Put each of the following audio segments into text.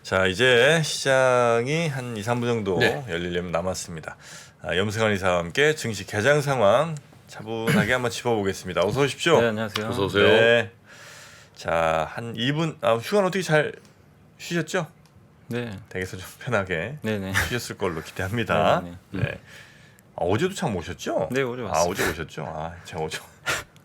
자, 이제 시장이 한 2, 3분 정도 네. 열리려면 남았습니다. 염승환 이사와 함께 증시 개장 상황 차분하게 한번 짚어보겠습니다. 어서 오십시오. 네, 안녕하세요. 어서 오세요. 네. 자, 한 2분. 휴가는 어떻게 잘 쉬셨죠? 네, 댁에서 좀 편하게 네네. 쉬셨을 걸로 기대합니다. 네, 네. 어제도 참 오셨죠? 네, 어제 아, 왔습니다. 어제 오셨죠? 제가 어제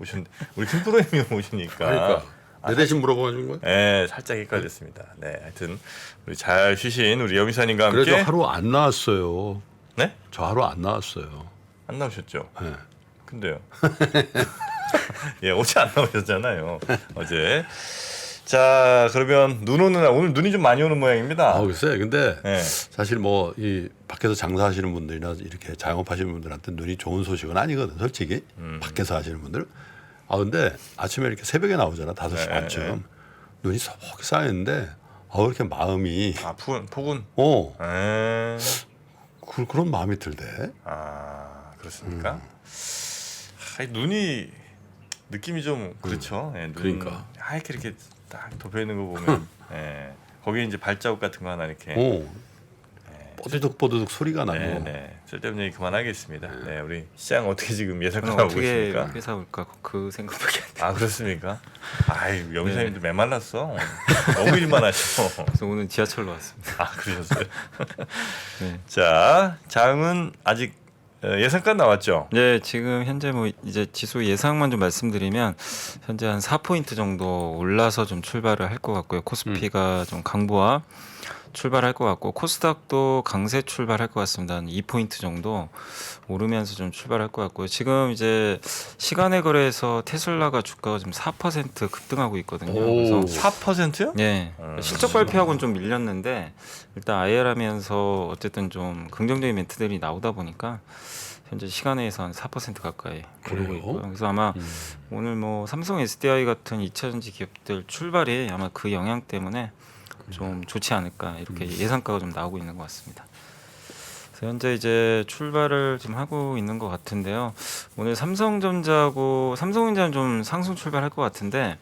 오셨는데 우리 팀 프로님이 오시니까. 그러니까 내 대신 물어보는 거야? 네, 살짝 헷갈렸습니다. 네, 하여튼 우리 잘 쉬신 우리 염이사님과 함께. 그래도 하루 안 나왔어요. 네? 저 하루 안 나왔어요. 안 나오셨죠? 네. 근데요. 예, 어제 안 나오셨잖아요. 어제. 자, 그러면 눈 오는 날, 오늘 눈이 좀 많이 오는 모양입니다. 글쎄, 근데 네. 사실 뭐 이 밖에서 장사하시는 분들이나 이렇게 자영업하시는 분들한테 눈이 좋은 소식은 아니거든, 솔직히. 밖에서 하시는 분들. 근데 아침에 이렇게 새벽에 나오잖아, 5시 반쯤. 눈이 쏙 쌓였는데, 이렇게 마음이, 폭운. 그런 마음이 들대. 그렇습니까? 눈이 느낌이 좀 그렇죠. 눈 그러니까. 하얗게 이렇게 딱 덮여 있는 거 보면, 거기에 이제 발자국 같은 거 하나 이렇게. 뽀드득 소리가 나고. 네. 쓸데없는 얘기 그만하겠습니다. 네, 우리 시장 어떻게 지금 예상 저는 나오고 어떻게 있습니까? 회사 올까 그 생각밖에 안 돼요. 그렇습니까? 염이사님도 메말랐어. 너무 일만 하셔. 그래서 오늘 지하철로 왔습니다. 그러셨어요? 네. 자, 장은 아직 예상가 나왔죠? 네, 지금 현재 뭐 이제 지수 예상만 좀 말씀드리면 현재 한 4포인트 정도 올라서 좀 출발을 할 것 같고요. 코스피가 좀 강보와 출발할 것 같고 코스닥도 강세 출발할 것 같습니다. 한 2포인트 정도 오르면서 좀 출발할 것 같고요. 지금 이제 시간의 거래에서 테슬라가 주가가 지금 4% 급등하고 있거든요. 그래서 4%요? 네, 실적 발표하고는 좀 밀렸는데 일단 IR하면서 어쨌든 좀 긍정적인 멘트들이 나오다 보니까 현재 시간에서 한 4% 가까이 오르고 그래요? 있고요. 그래서 아마 오늘 뭐 삼성 SDI 같은 2차전지 기업들 출발이 아마 그 영향 때문에 좀 좋지 않을까 이렇게 예상가가 좀 나오고 있는 것 같습니다. 그래서 현재 이제 출발을 좀 하고 있는 것 같은데요. 오늘 삼성전자는 좀 상승 출발할 것 같은데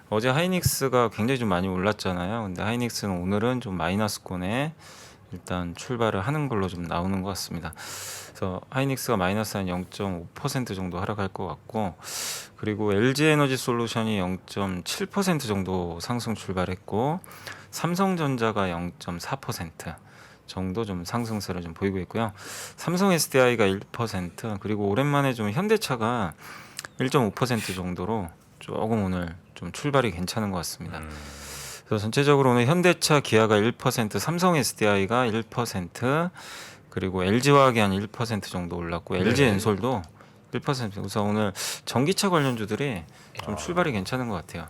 어제 하이닉스가 굉장히 좀 많이 올랐잖아요. 근데 하이닉스는 오늘은 좀 마이너스권에 일단 출발을 하는 걸로 좀 나오는 것 같습니다. 그래서 하이닉스가 마이너스 한 0.5% 정도 하락할 것 같고, 그리고 LG에너지솔루션이 0.7% 정도 상승 출발했고, 삼성전자가 0.4% 정도 좀 상승세를 좀 보이고 있고요. 삼성 SDI가 1%, 그리고 오랜만에 좀 현대차가 1.5% 정도로 조금 오늘 좀 출발이 괜찮은 것 같습니다. 그래서 전체적으로 오늘 현대차, 기아가 1%, 삼성 SDI가 1%, 그리고 LG화학이 한 1% 정도 올랐고 LG엔솔도 1%. 그래서 오늘 전기차 관련주들이 좀 출발이 괜찮은 것 같아요.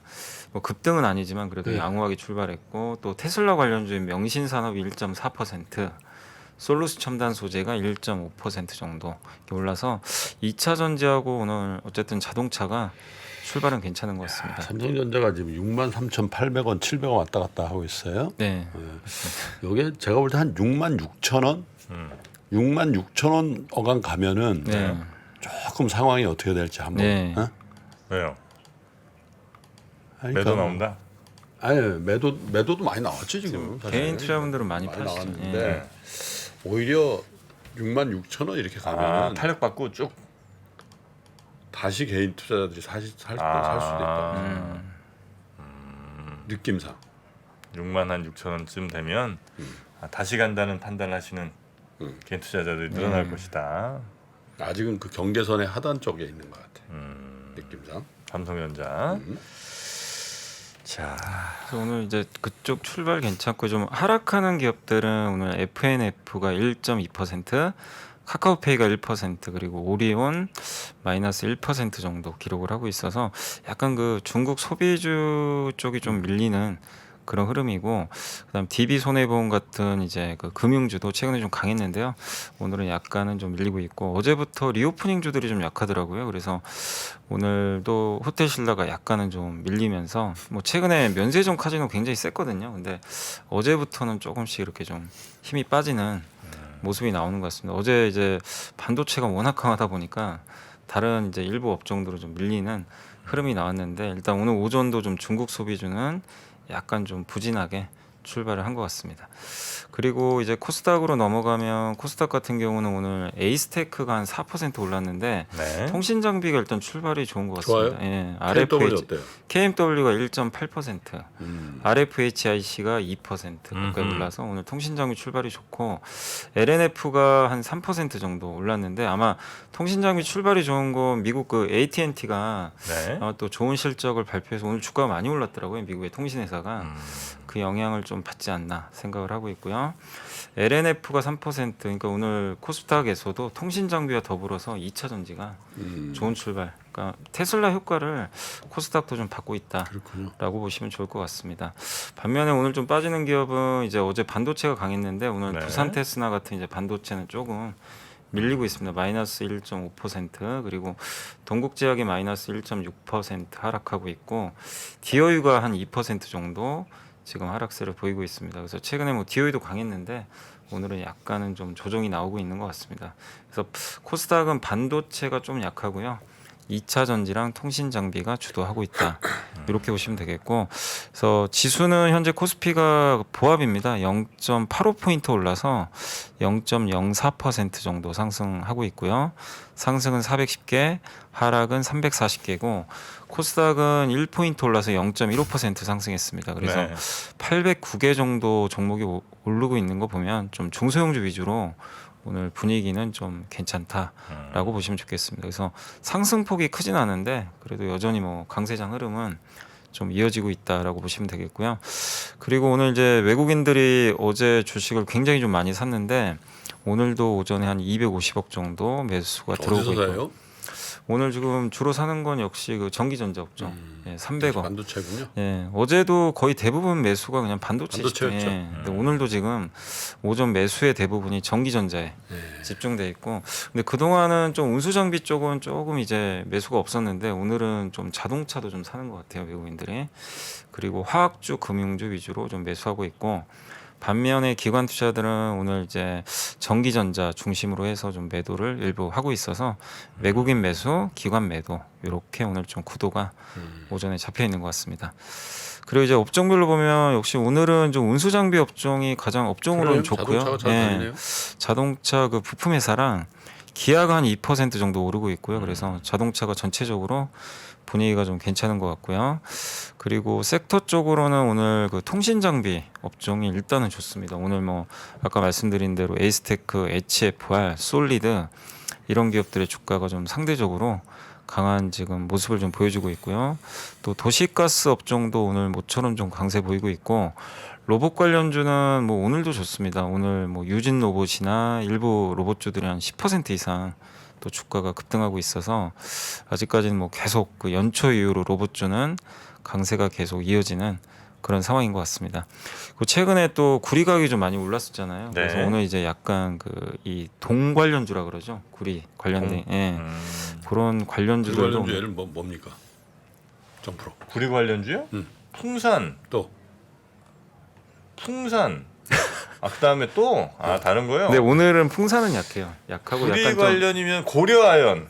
뭐 급등은 아니지만 그래도 양호하게 출발했고, 또 테슬라 관련주인 명신산업이 1.4%, 솔루스 첨단 소재가 1.5% 정도 이렇게 올라서 2차 전지하고 오늘 어쨌든 자동차가 출발은 괜찮은 것 같습니다. 삼성전자가 지금 63,800원, 700원 왔다 갔다 하고 있어요. 네. 이게 제가 볼 때 한 66,000원, 66,000원 어간 가면은 네. 조금 상황이 어떻게 될지 한번. 네. 왜요? 그러니까 매도 나온다? 아니 매도도 많이 나왔지 지금. 사실. 개인 투자분들은 많이 파시죠. 나왔는데 예. 오히려 66,000원 이렇게 가면 탄력 받고 쭉. 다시 개인 투자자들이 살 수도 있다. 느낌상. 66,000원쯤 되면 다시 간다는 판단하시는 개인 투자자들이 늘어날 것이다. 아직은 그 경계선의 하단 쪽에 있는 것 같아. 느낌상. 삼성전자. 자, 그래서 오늘 이제 그쪽 출발 괜찮고 좀 하락하는 기업들은 오늘 FNF가 1.2%, 카카오페이가 1%, 그리고 오리온 마이너스 1% 정도 기록을 하고 있어서 약간 그 중국 소비주 쪽이 좀 밀리는 그런 흐름이고, 그다음 DB 손해보험 같은 이제 그 금융주도 최근에 좀 강했는데요. 오늘은 약간은 좀 밀리고 있고, 어제부터 리오프닝 주들이 좀 약하더라고요. 그래서 오늘도 호텔신라가 약간은 좀 밀리면서, 뭐 최근에 면세점 카지노 굉장히 셌거든요. 근데 어제부터는 조금씩 이렇게 좀 힘이 빠지는 모습이 나오는 것 같습니다. 어제 이제 반도체가 워낙 강하다 보니까 다른 이제 일부 업종들은 좀 밀리는 흐름이 나왔는데, 일단 오늘 오전도 좀 중국 소비주는 약간 좀 부진하게 출발을 한 것 같습니다. 그리고 이제 코스닥으로 넘어가면 코스닥 같은 경우는 오늘 에이스테크가 한 4% 올랐는데 네. 통신 장비가 일단 출발이 좋은 것 같습니다. 좋아요? 예, KW 어때요? KMW가 1.8%, RFHIC가 2% 가까이 음흠. 올라서 오늘 통신 장비 출발이 좋고 LNF가 한 3% 정도 올랐는데 아마 통신 장비 출발이 좋은 건 미국 그 AT&T가 네. 또 좋은 실적을 발표해서 오늘 주가가 많이 올랐더라고요. 미국의 통신회사가 그 영향을 좀 받지 않나 생각을 하고 있고요. LNF가 3% 그러니까 오늘 코스닥에서도 통신 장비와 더불어서 2차 전지가 좋은 출발. 그러니까 테슬라 효과를 코스닥도 좀 받고 그렇군요. 있다라고 보시면 좋을 것 같습니다. 반면에 오늘 좀 빠지는 기업은 이제 어제 반도체가 강했는데 오늘 네. 두산 테스나 같은 이제 반도체는 조금 밀리고 있습니다. 마이너스 1.5% 그리고 동국제약이 마이너스 1.6% 하락하고 있고 디어유가 한 2% 정도 지금 하락세를 보이고 있습니다. 그래서 최근에 뭐 디어유도 강했는데 오늘은 약간은 좀 조정이 나오고 있는 것 같습니다. 그래서 코스닥은 반도체가 좀 약하고요. 2차 전지랑 통신 장비가 주도하고 있다. 이렇게 보시면 되겠고, 그래서 지수는 현재 코스피가 보합입니다. 0.85포인트 올라서 0.04% 정도 상승하고 있고요. 상승은 410개, 하락은 340개고, 코스닥은 1포인트 올라서 0.15% 상승했습니다. 그래서 네. 809개 정도 종목이 오르고 있는 거 보면 좀 중소형주 위주로 오늘 분위기는 좀 괜찮다라고 보시면 좋겠습니다. 그래서 상승폭이 크진 않은데 그래도 여전히 뭐 강세장 흐름은 좀 이어지고 있다라고 보시면 되겠고요. 그리고 오늘 이제 외국인들이 어제 주식을 굉장히 좀 많이 샀는데 오늘도 오전에 한 250억 정도 매수가 들어오고 어디서 있고 사요? 오늘 지금 주로 사는 건 역시 그 전기전자 업종 예, 300억. 반도체군요. 예, 어제도 거의 대부분 매수가 그냥 반도체였죠. 반도체였죠. 예, 근데 오늘도 지금 오전 매수의 대부분이 전기전자에 집중돼 있고, 근데 그 동안은 좀 운수장비 쪽은 조금 이제 매수가 없었는데 오늘은 좀 자동차도 좀 사는 것 같아요 외국인들이. 그리고 화학주, 금융주 위주로 좀 매수하고 있고. 반면에 기관 투자들은 오늘 이제 전기전자 중심으로 해서 좀 매도를 일부 하고 있어서 외국인 매수, 기관 매도 이렇게 오늘 좀 구도가 오전에 잡혀 있는 것 같습니다. 그리고 이제 업종별로 보면 역시 오늘은 좀 운수장비 업종이 가장 업종으로는 그래요? 좋고요. 자동차가 잘 달리네요. 자동차 그 부품 회사랑 기아가 한 2% 정도 오르고 있고요. 그래서 자동차가 전체적으로 분위기가 좀 괜찮은 것 같고요. 그리고 섹터 쪽으로는 오늘 그 통신 장비 업종이 일단은 좋습니다. 오늘 뭐 아까 말씀드린 대로 에이스테크, HFR, 솔리드 이런 기업들의 주가가 좀 상대적으로 강한 지금 모습을 좀 보여주고 있고요. 또 도시가스 업종도 오늘 모처럼 좀 강세 보이고 있고 로봇 관련주는 뭐 오늘도 좋습니다. 오늘 뭐 유진 로봇이나 일부 로봇주들이 한 10% 이상 또 주가가 급등하고 있어서 아직까지는 뭐 계속 그 연초 이후로 로봇주는 강세가 계속 이어지는 그런 상황인 것 같습니다. 그 최근에 또 구리 가격이 좀 많이 올랐었잖아요. 네. 그래서 오늘 이제 약간 그 이 동 관련주라 그러죠. 구리 관련된 예. 그런 관련주들도 관련주 예를 뭡니까? 정프로. 구리 관련주요? 음. 풍산. 또 풍산. 아 그다음에 또 다른 거요? 네, 오늘은 풍산은 약해요. 약하고 구리 약간 관련이면 고려아연은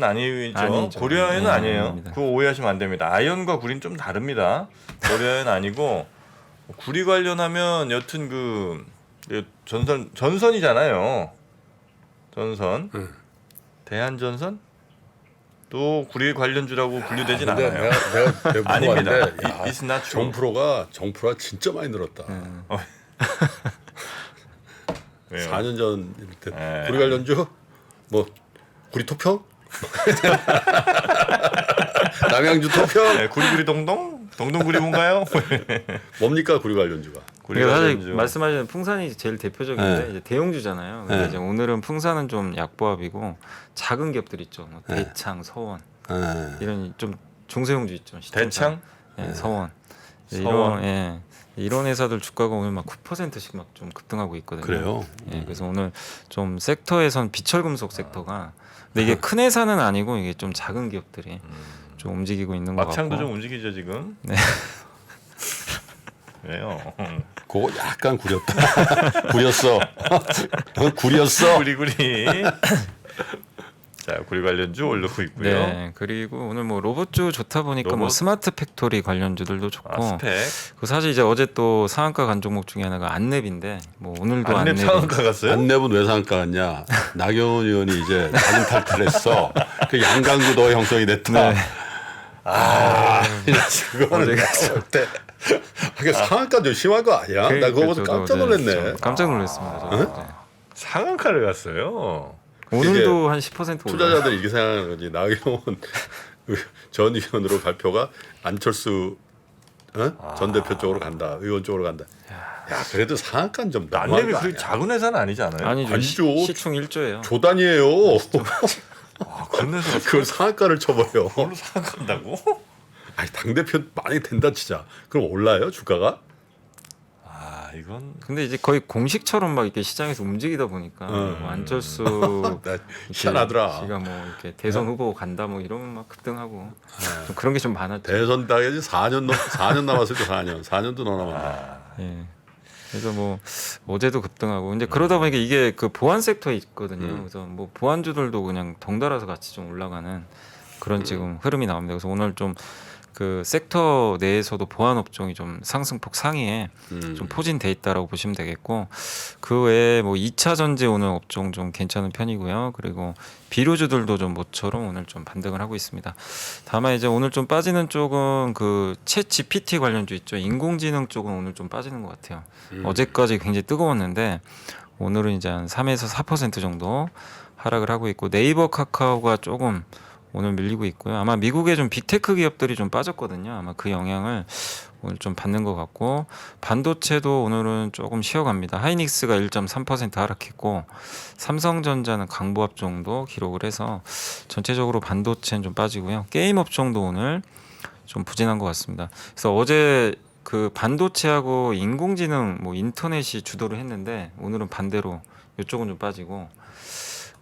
아니죠. 아니죠. 고려아연은 네, 아니에요. 아닙니다. 그거 오해하시면 안 됩니다. 아연과 구리는 좀 다릅니다. 고려아연 아니고 구리 관련하면 여튼 그 전선이잖아요. 전선. 대한전선? 또 구리 관련주라고 분류되진 근데 않아요. 내가 아닙니다. 물어봤는데, 야, It's not true. 정프로가 진짜 많이 늘었다. 왜요? 4년 전 때 네. 구리 관련주 뭐 구리 토평? 남양주 토평? 네, 구리구리 동동? 동동구리 뭔가요? 뭡니까 구리 관련주가? 구리 그러니까 사실 관련주. 말씀하신 풍산이 제일 대표적인데 네. 이제 대형주잖아요. 근데 네. 이제 오늘은 풍산은 좀 약보합이고 작은 기업들 있죠. 뭐 네. 대창, 서원 예. 이런 좀 중소형주 있죠. 시청사. 대창? 예, 서원. 서원. 이런 이런 회사들 주가가 오늘 막 9%씩 막 좀 급등하고 있거든요. 그래요? 예, 그래서 오늘 좀 섹터에선 비철금속 섹터가 근데 이게 큰 회사는 아니고 이게 좀 작은 기업들이 좀 움직이고 있는 것 같고. 막창도 좀 움직이죠 지금. 네. 왜요? 그거 약간 구렸다. 구렸어. 구렸어. 구리구리. 자, 구리 관련주 올르고 있고요. 네. 그리고 오늘 뭐 로봇주 좋다 보니까 뭐 로봇? 스마트 팩토리 관련주들도 좋고. 스펙. 그 사실 이제 어제 또 상한가 간 종목 중에 하나가 안랩인데 뭐 오늘도 안랩 안랩이 상한가 갔어요? 안내분 왜 상한가 갔냐? 나경원 의원이 이제 자진 탈퇴했어. 그 양강구 너 형성이 됐다. 네. 그거는 어때? 하긴 상한가 좀 심한 거 아니야? 나 그거 보고 저도, 깜짝 네, 놀랐네. 좀 깜짝 놀랐습니다. 저도. 네. 상한가를 갔어요. 오늘도 한 10% 올라. 투자자들이 이렇게 생각하는 거지. 나경원 전 의원으로 발표가 안철수 전 대표 쪽으로 간다. 의원 쪽으로 간다. 야, 그래도 상한가는 좀 너무한 안랩이 거 그렇게 아니야? 작은 회사는 아니지 않아요? 아니죠. 아니죠. 시총 1조예요. 조단이에요. 그런 회사가 그걸 상한가를 쳐버려. 그걸로 상한가인다고? 아니 당대표 만약에 된다 치자. 그럼 올라요 주가가? 아, 이건 근데 이제 거의 공식처럼 막 이렇게 시장에서 움직이다 보니까 뭐 안철수 나 희한하더라. 씨가 뭐 이렇게 대선 후보 간다 뭐 이러면 막 급등하고 좀 그런 게 좀 많았죠. 대선 당연히 4년 남았을 때 4년도 더 남았네. 예. 그래서 뭐 어제도 급등하고 이제 그러다 보니까 이게 그 보안 섹터에 있거든요. 그래서 뭐 보안주들도 그냥 덩달아서 같이 좀 올라가는 그런 지금 흐름이 나옵니다. 그래서 오늘 좀 그 섹터 내에서도 보안 업종이 좀 상승폭 상위에 좀 포진돼 있다라고 보시면 되겠고 그 외에 뭐 2차 전지 오늘 업종 좀 괜찮은 편이고요. 그리고 비료주들도 좀 모처럼 오늘 좀 반등을 하고 있습니다. 다만 이제 오늘 좀 빠지는 쪽은 그 챗 GPT 관련주 있죠. 인공지능 쪽은 오늘 좀 빠지는 것 같아요. 어제까지 굉장히 뜨거웠는데 오늘은 이제 한 3에서 4% 정도 하락을 하고 있고 네이버 카카오가 조금 오늘 밀리고 있고요. 아마 미국의 좀 빅테크 기업들이 좀 빠졌거든요. 아마 그 영향을 오늘 좀 받는 것 같고 반도체도 오늘은 조금 쉬어갑니다. 하이닉스가 1.3% 하락했고 삼성전자는 강보합 정도 기록을 해서 전체적으로 반도체는 좀 빠지고요. 게임 업종도 오늘 좀 부진한 것 같습니다. 그래서 어제 그 반도체하고 인공지능 뭐 인터넷이 주도를 했는데 오늘은 반대로 이쪽은 좀 빠지고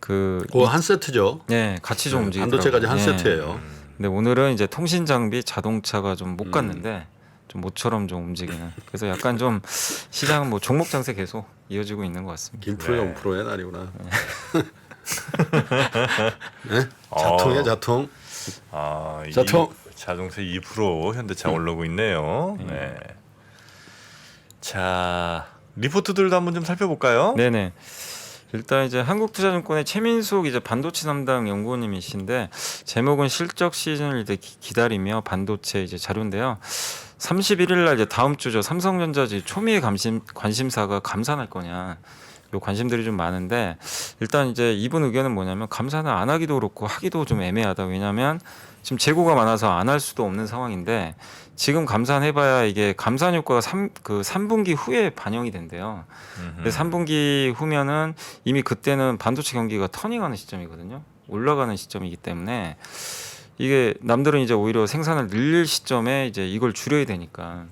그거 한 세트죠. 네, 같이 좀 움직이더라고요. 반도체까지 한 세트예요. 근데 오늘은 이제 통신 장비, 자동차가 좀 못 갔는데 좀 모처럼 좀 움직이는. 그래서 약간 좀 시장은 뭐 종목 장세 계속 이어지고 있는 것 같습니다. 김프로의 0%의 날이구나. 네? 자통이야 자통. 아, 자통. 자동차 2% 현대차 오르고 있네요. 네. 자, 리포트들도 한번 좀 살펴볼까요? 네네. 일단 이제 한국투자증권의 최민숙 이제 반도체 담당 연구원님이신데 제목은 실적 시즌을 이제 기다리며 반도체 이제 자료인데요. 31일 날 이제 다음 주죠. 삼성전자 초미의 관심사가 감산할 거냐. 요 관심들이 좀 많은데 일단 이제 이분 의견은 뭐냐면 감산을 안 하기도 그렇고 하기도 좀 애매하다. 왜냐하면 지금 재고가 많아서 안 할 수도 없는 상황인데 지금 감산해봐야 이게 감산 효과가 3분기 후에 반영이 된대요. 근데 3분기 후면은 이미 그때는 반도체 경기가 터닝하는 시점이거든요. 올라가는 시점이기 때문에 이게 남들은 이제 오히려 생산을 늘릴 시점에 이제 이걸 줄여야 되니까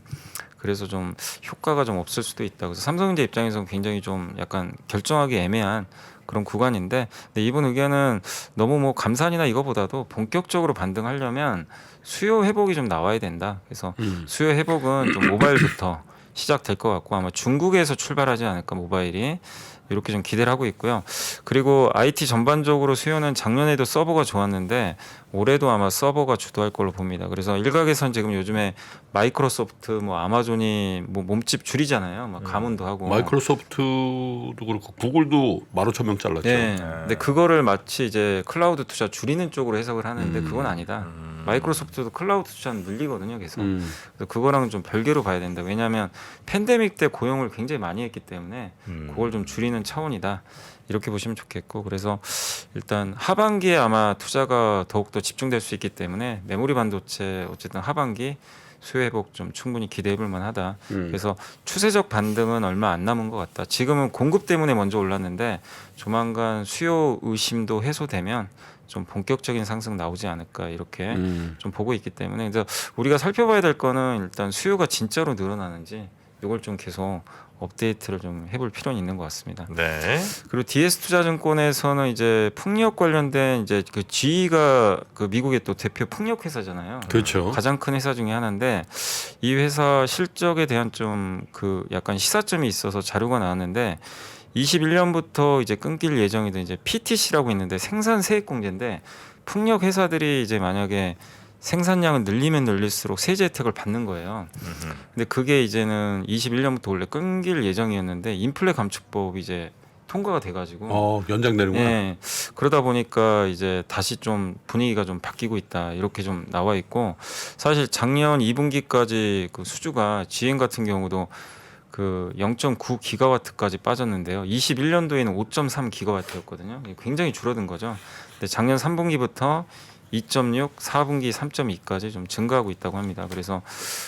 그래서 좀 효과가 좀 없을 수도 있다. 그래서 삼성전자 입장에서는 굉장히 좀 약간 결정하기 애매한 그런 구간인데 근데 이분 의견은 너무 뭐 감산이나 이거보다도 본격적으로 반등하려면 수요 회복이 좀 나와야 된다. 그래서 수요 회복은 좀 모바일부터 시작될 것 같고 아마 중국에서 출발하지 않을까 모바일이 이렇게 좀 기대를 하고 있고요. 그리고 IT 전반적으로 수요는 작년에도 서버가 좋았는데 올해도 아마 서버가 주도할 걸로 봅니다. 그래서 일각에선 지금 요즘에 마이크로소프트, 뭐 아마존이 뭐 몸집 줄이잖아요. 막 가문도 하고. 마이크로소프트도 그렇고 구글도 15,000명 잘랐죠. 네. 근데 그거를 마치 이제 클라우드 투자 줄이는 쪽으로 해석을 하는데 그건 아니다. 마이크로소프트도 클라우드 투자는 늘리거든요, 계속. 그래서 그거랑은 좀 별개로 봐야 된다. 왜냐하면 팬데믹 때 고용을 굉장히 많이 했기 때문에 그걸 좀 줄이는 차원이다. 이렇게 보시면 좋겠고 그래서 일단 하반기에 아마 투자가 더욱더 집중될 수 있기 때문에 메모리 반도체 어쨌든 하반기 수요 회복 좀 충분히 기대해 볼 만하다. 그래서 추세적 반등은 얼마 안 남은 것 같다. 지금은 공급 때문에 먼저 올랐는데 조만간 수요 의심도 해소되면 좀 본격적인 상승 나오지 않을까 이렇게 좀 보고 있기 때문에 그래서 우리가 살펴봐야 될 거는 일단 수요가 진짜로 늘어나는지 이걸 좀 계속 업데이트를 좀 해볼 필요는 있는 것 같습니다. 네. 그리고 DS투자증권에서는 이제 풍력 관련된 이제 그 GE가 그 미국의 또 대표 풍력 회사잖아요. 그렇죠. 가장 큰 회사 중에 하나인데 이 회사 실적에 대한 좀 그 약간 시사점이 있어서 자료가 나왔는데 21년부터 이제 끊길 예정이던 이제 PTC라고 있는데 생산 세액 공제인데 풍력 회사들이 이제 만약에 생산량을 늘리면 늘릴수록 세제 혜택을 받는 거예요. 근데 그게 이제는 21년부터 원래 끊길 예정이었는데 인플레 감축법이 이제 통과가 돼가지고 연장되는구나. 예, 그러다 보니까 이제 다시 좀 분위기가 좀 바뀌고 있다 이렇게 좀 나와 있고 사실 작년 2분기까지 그 수주가 GM 같은 경우도 그 0.9 기가와트까지 빠졌는데요. 21년도에는 5.3 기가와트였거든요. 굉장히 줄어든 거죠. 근데 작년 3분기부터 2.6, 4분기 3.2까지 좀 증가하고 있다고 합니다. 그래서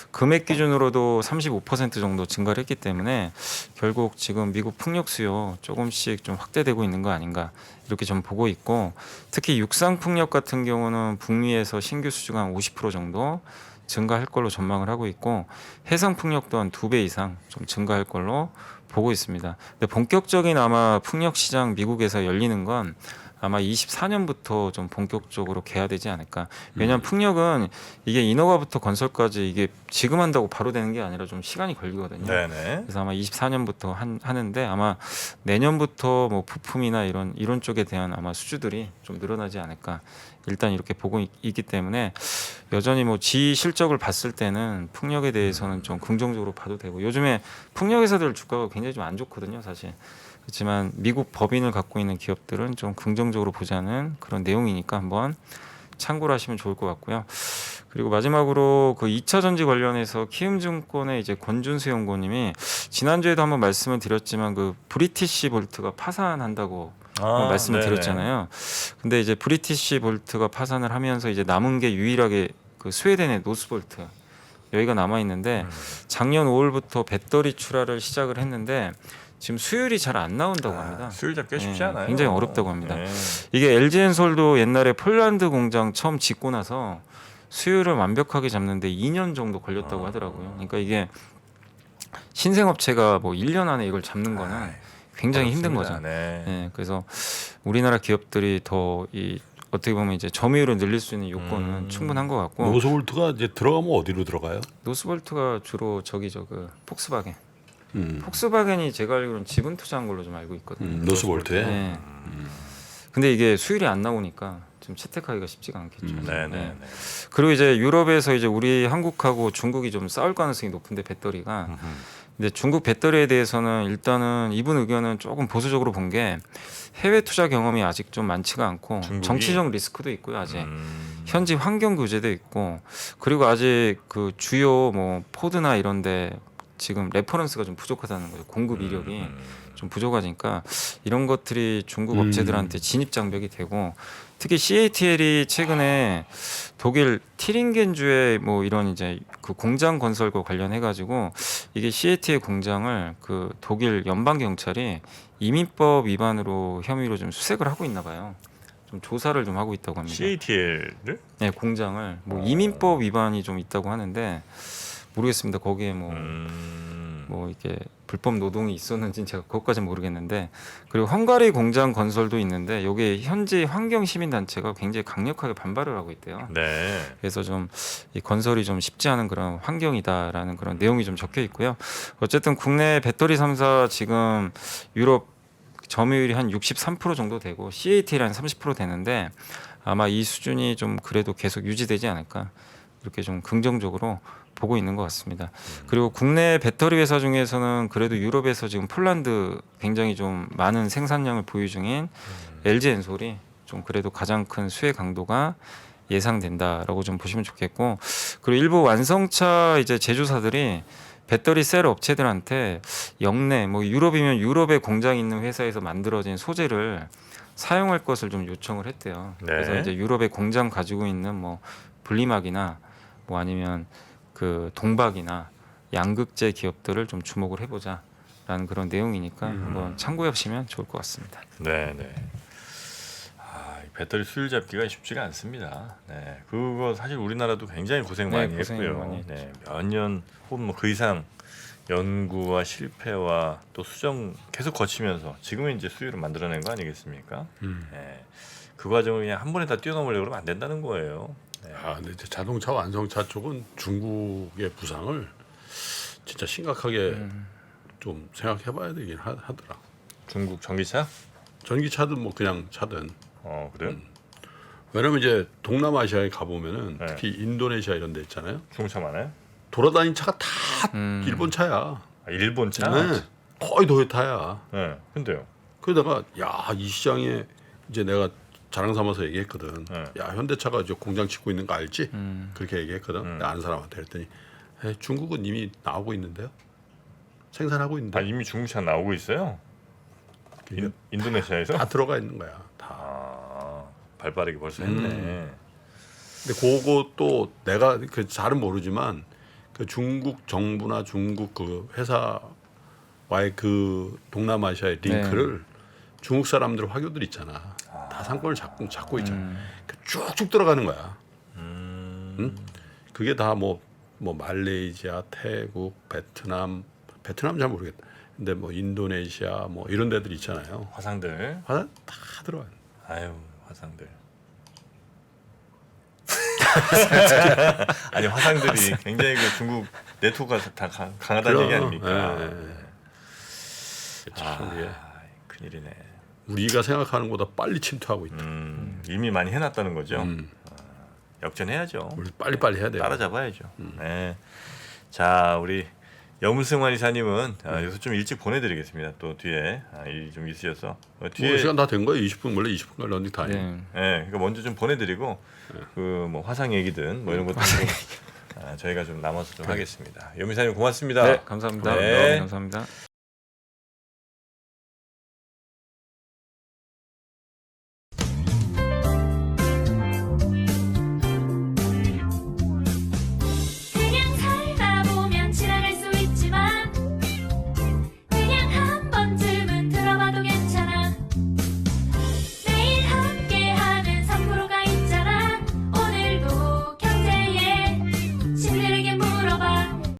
금액 기준으로도 35% 정도 증가를 했기 때문에 결국 지금 미국 풍력 수요 조금씩 좀 확대되고 있는 거 아닌가 이렇게 좀 보고 있고 특히 육상 풍력 같은 경우는 북미에서 신규 수주가 한 50% 정도 증가할 걸로 전망을 하고 있고 해상 풍력 또한 2배 이상 좀 증가할 걸로 보고 있습니다. 근데 본격적인 아마 풍력 시장 미국에서 열리는 건 아마 24년부터 좀 본격적으로 개화되지 않을까. 왜냐하면 풍력은 이게 인허가부터 건설까지 이게 지금 한다고 바로 되는 게 아니라 좀 시간이 걸리거든요. 네네. 그래서 아마 24년부터 하는데 아마 내년부터 뭐 부품이나 이런 쪽에 대한 아마 수주들이 좀 늘어나지 않을까. 일단 이렇게 보고 있기 때문에 여전히 뭐 지 실적을 봤을 때는 풍력에 대해서는 좀 긍정적으로 봐도 되고 요즘에 풍력 회사들 주가가 굉장히 좀 안 좋거든요, 사실. 그렇지만 미국 법인을 갖고 있는 기업들은 좀 긍정적으로 보자는 그런 내용이니까 한번 참고를 하시면 좋을 것 같고요. 그리고 마지막으로 그 2차 전지 관련해서 키움증권의 이제 권준수 연구원님이 지난주에도 한번 말씀을 드렸지만 그 브리티시 볼트가 파산한다고 말씀을 드렸잖아요. 근데 이제 브리티시 볼트가 파산을 하면서 이제 남은 게 유일하게 그 스웨덴의 노스볼트 여기가 남아 있는데 작년 5월부터 배터리 출하를 시작을 했는데 지금 수율이 잘 안 나온다고 합니다. 수율 잡기 쉽지 않아요. 굉장히 어렵다고 합니다. 네. 이게 LG엔솔도 옛날에 폴란드 공장 처음 짓고 나서 수율을 완벽하게 잡는데 2년 정도 걸렸다고 하더라고요. 그러니까 이게 신생업체가 뭐 1년 안에 이걸 잡는 거는 굉장히 힘든 거죠. 네. 네, 그래서 우리나라 기업들이 더 이 어떻게 보면 이제 점유율을 늘릴 수 있는 요건은 충분한 것 같고 노스볼트가 이제 들어가면 어디로 들어가요? 노스볼트가 주로 그 폭스바겐. 폭스바겐이 제가 알기로는 지분 투자한 걸로 좀 알고 있거든요. 노스볼트에. 네. 근데 이게 수율이 안 나오니까 좀 채택하기가 쉽지가 않겠죠. 네네. 네. 그리고 이제 유럽에서 이제 우리 한국하고 중국이 좀 싸울 가능성이 높은데 배터리가. 근데 중국 배터리에 대해서는 일단은 이분 의견은 조금 보수적으로 본 게 해외 투자 경험이 아직 좀 많지가 않고 중국이? 정치적 리스크도 있고요. 아직 현지 환경 규제도 있고 그리고 아직 그 주요 뭐 포드나 이런데 지금 레퍼런스가 좀 부족하다는 거예요. 공급 이력이 좀 부족하니까 이런 것들이 중국 업체들한테 진입 장벽이 되고 특히 CATL이 최근에 독일 티링겐주의 뭐 이런 이제 그 공장 건설과 관련해 가지고 이게 CATL 공장을 그 독일 연방 경찰이 이민법 위반으로 혐의로 좀 수색을 하고 있나 봐요. 좀 조사를 좀 하고 있다고 합니다. CATL을? 네, 공장을 뭐 이민법 위반이 좀 있다고 하는데 모르겠습니다. 거기에 뭐 이렇게 불법 노동이 있었는지는 제가 그것까지는 모르겠는데 그리고 헝가리 공장 건설도 있는데 여기에 현지 환경 시민 단체가 굉장히 강력하게 반발을 하고 있대요. 네. 그래서 좀 이 건설이 좀 쉽지 않은 그런 환경이다라는 그런 내용이 좀 적혀 있고요. 어쨌든 국내 배터리 3사 지금 유럽 점유율이 한 63% 정도 되고 CATL이 한 30% 되는데 아마 이 수준이 좀 그래도 계속 유지되지 않을까 이렇게 좀 긍정적으로 보고 있는 것 같습니다. 그리고 국내 배터리 회사 중에서는 그래도 유럽에서 지금 폴란드 굉장히 좀 많은 생산량을 보유 중인 LG엔솔이 좀 그래도 가장 큰 수혜 강도가 예상된다라고 좀 보시면 좋겠고 그리고 일부 완성차 이제 제조사들이 배터리 셀 업체들한테 역내 뭐 유럽이면 유럽에 공장이 있는 회사에서 만들어진 소재를 사용할 것을 좀 요청을 했대요. 네. 그래서 이제 유럽에 공장 가지고 있는 뭐 분리막이나 뭐 아니면 그 동박이나 양극재 기업들을 좀 주목을 해보자라는 그런 내용이니까 한번 참고해 보시면 좋을 것 같습니다. 네네. 이 배터리 수율 잡기가 쉽지가 않습니다. 네, 그거 사실 우리나라도 굉장히 고생 네, 많이 고생을 했고요. 많이 했죠. 네, 몇 년 혹은 뭐 그 이상 연구와 실패와 또 수정 계속 거치면서 지금은 이제 수율을 만들어낸 거 아니겠습니까? 네, 그 과정을 그냥 한 번에 다 뛰어넘으려고 그러면 안 된다는 거예요. 네. 근데 이제 자동차 완성차 쪽은 중국의 부상을 진짜 심각하게 좀 생각해봐야 되긴 하더라. 중국 전기차? 전기차든 뭐 그냥 차든. 그래요? 왜냐면 이제 동남아시아에 가보면은 네. 특히 인도네시아 이런 데 있잖아요. 중국차 많아요? 돌아다니는 차가 다 일본 차야. 아, 일본 차? 네. 거의 도요타야. 네. 근데요. 그러다가 야, 이 시장에 이제 내가 자랑 삼아서 얘기했거든. 네. 야, 현대차가 이제 공장 짓고 있는 거 알지? 그렇게 얘기했거든. 내가 아는 사람한테 그랬더니 중국은 이미 나오고 있는데요. 생산하고 있는데. 아, 이미 중국차 나오고 있어요? 인도네시아에서? 다 들어가 있는 거야. 다. 아, 발빠르게 벌써 했네. 근데 그것도 내가 그 잘은 모르지만 그 중국 정부나 중국 그 회사와의 그 동남아시아의 링크를 중국 사람들 화교들 있잖아. 다 상권을 잡고 있잖아. 그 쭉쭉 들어가는 거야. 응? 그게 다 뭐 말레이시아, 태국, 베트남 잘 모르겠다. 근데 뭐 인도네시아 뭐 이런 데들 있잖아요. 화상들. 다 들어가요. 아유, 화상들. 아니, 화상들이 굉장히 그 중국 네트워크가 다 강하다는 얘기 아닙니까? 참 이게 큰일이네. 우리가 생각하는 것보다 빨리 침투하고 있다. 이미 많이 해놨다는 거죠. 역전해야죠. 우리 빨리 해야 돼요. 따라잡아야죠. 네. 자, 우리 염승환 이사님은 여기서 좀 일찍 보내드리겠습니다. 또 뒤에 일이 좀 있으셔서 뒤에 뭐 시간 다 된 거예요. 20분 원래 20분간 런닝 타임. 네. 그러니까 먼저 좀 보내드리고 그 뭐 화상 얘기든 뭐 이런 것도 좀, 저희가 좀 남아서 좀 하겠습니다. 염 이사님 고맙습니다. 네, 감사합니다. 네. 감사합니다.